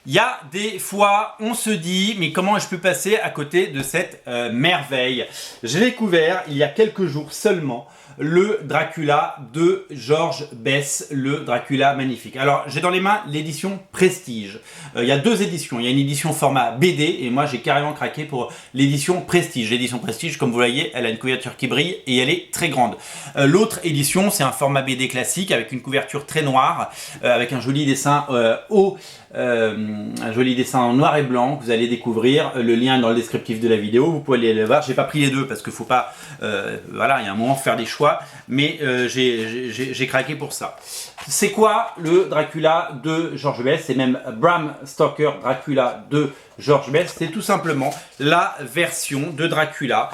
Il y a des fois, on se dit, mais comment je peux passer à côté de cette merveille? J'ai découvert, il y a quelques jours seulement, le Dracula de George Bess, le Dracula magnifique. Alors, j'ai dans les mains l'édition Prestige. Il y a deux éditions. Il y a une édition format BD, et moi, j'ai carrément craqué pour l'édition Prestige. L'édition Prestige, comme vous voyez, elle a une couverture qui brille, et elle est très grande. L'autre édition, c'est un format BD classique, avec une couverture très noire, avec un joli dessin un joli dessin en noir et blanc que vous allez découvrir. Le lien est dans le descriptif de la vidéo, vous pouvez aller le voir. J'ai pas pris les deux parce qu'il faut pas, voilà, il y a un moment faire des choix, mais j'ai craqué pour ça. C'est quoi le Dracula de George Bess? C'est même Bram Stoker Dracula de George Bess. C'est tout simplement la version de Dracula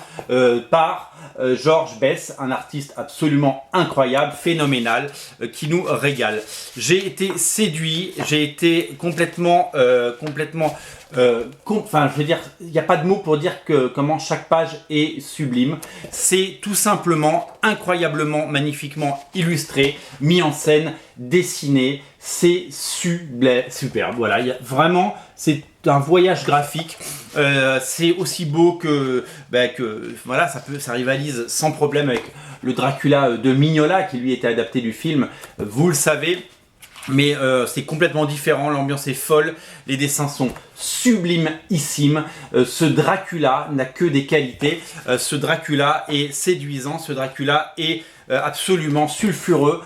par George Bess, un artiste absolument incroyable, phénoménal, qui nous régale. J'ai été séduit, j'ai été complètement, enfin, je veux dire, il n'y a pas de mots pour dire comment chaque page est sublime. C'est tout simplement incroyablement, magnifiquement illustré, mis en scène, dessiné. C'est superbe. Voilà, vraiment, c'est un voyage graphique. C'est aussi beau que voilà, ça rivalise sans problème avec le Dracula de Mignola qui lui était adapté du film. Vous le savez. Mais c'est complètement différent, l'ambiance est folle, les dessins sont sublimissimes. Ce Dracula n'a que des qualités, ce Dracula est séduisant, ce Dracula est absolument sulfureux.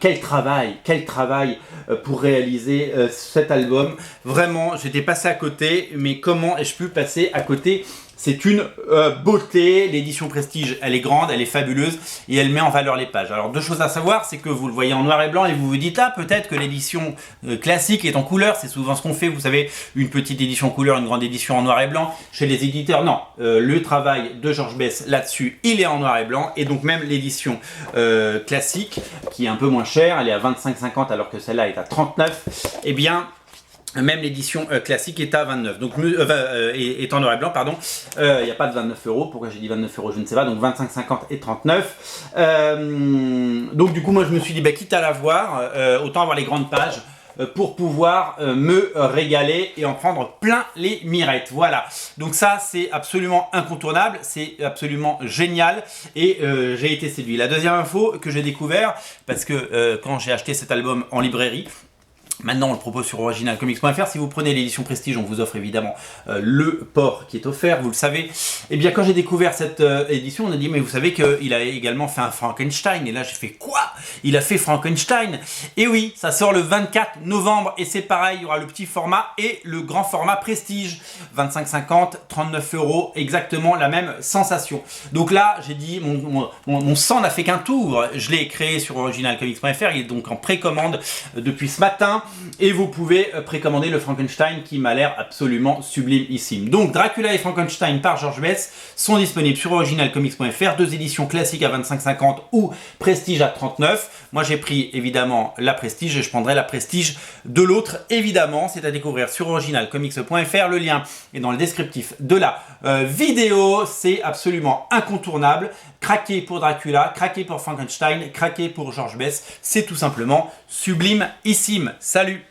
Quel travail pour réaliser cet album. Vraiment, j'étais passé à côté, mais comment ai-je pu passer à côté? C'est une beauté, l'édition Prestige, elle est grande, elle est fabuleuse et elle met en valeur les pages. Alors deux choses à savoir, c'est que vous le voyez en noir et blanc et vous vous dites ah peut-être que l'édition classique est en couleur, c'est souvent ce qu'on fait, vous savez, une petite édition couleur, une grande édition en noir et blanc. Chez les éditeurs, non, le travail de George Bess là-dessus, il est en noir et blanc et donc même l'édition classique, qui est un peu moins chère, elle est à 25,50 alors que celle-là est à 39, eh bien même l'édition classique est à 29, donc est en noir et blanc, pardon. Il n'y a pas de 29 €. Pourquoi j'ai dit 29 €, je ne sais pas. Donc 25,50 et 39. Donc du coup, moi je me suis dit, bah, quitte à la voir, autant avoir les grandes pages pour pouvoir me régaler et en prendre plein les mirettes. Voilà. Donc ça, c'est absolument incontournable, c'est absolument génial et j'ai été séduit. La deuxième info que j'ai découvert, parce que quand j'ai acheté cet album en librairie, maintenant, on le propose sur originalcomics.fr. Si vous prenez l'édition Prestige, on vous offre évidemment le port qui est offert, vous le savez. Et bien, quand j'ai découvert cette édition, on a dit, mais vous savez qu'il a également fait un Frankenstein. Et là, j'ai fait quoi? Il a fait Frankenstein? Et oui, ça sort le 24 novembre. Et c'est pareil, il y aura le petit format et le grand format Prestige. 25,50, 39 €, exactement la même sensation. Donc là, j'ai dit, mon sang n'a fait qu'un tour. Je l'ai créé sur originalcomics.fr. Il est donc en précommande depuis ce matin. Et vous pouvez précommander le Frankenstein qui m'a l'air absolument sublimissime. Donc Dracula et Frankenstein par George Bess sont disponibles sur originalcomics.fr, deux éditions classiques à 25,50 ou Prestige à 39. Moi j'ai pris évidemment la Prestige et je prendrai la Prestige de l'autre évidemment. C'est à découvrir sur originalcomics.fr. Le lien est dans le descriptif de la vidéo. C'est absolument incontournable. Craqué pour Dracula, craqué pour Frankenstein, craqué pour George Bess. C'est tout simplement sublimissime. Salut!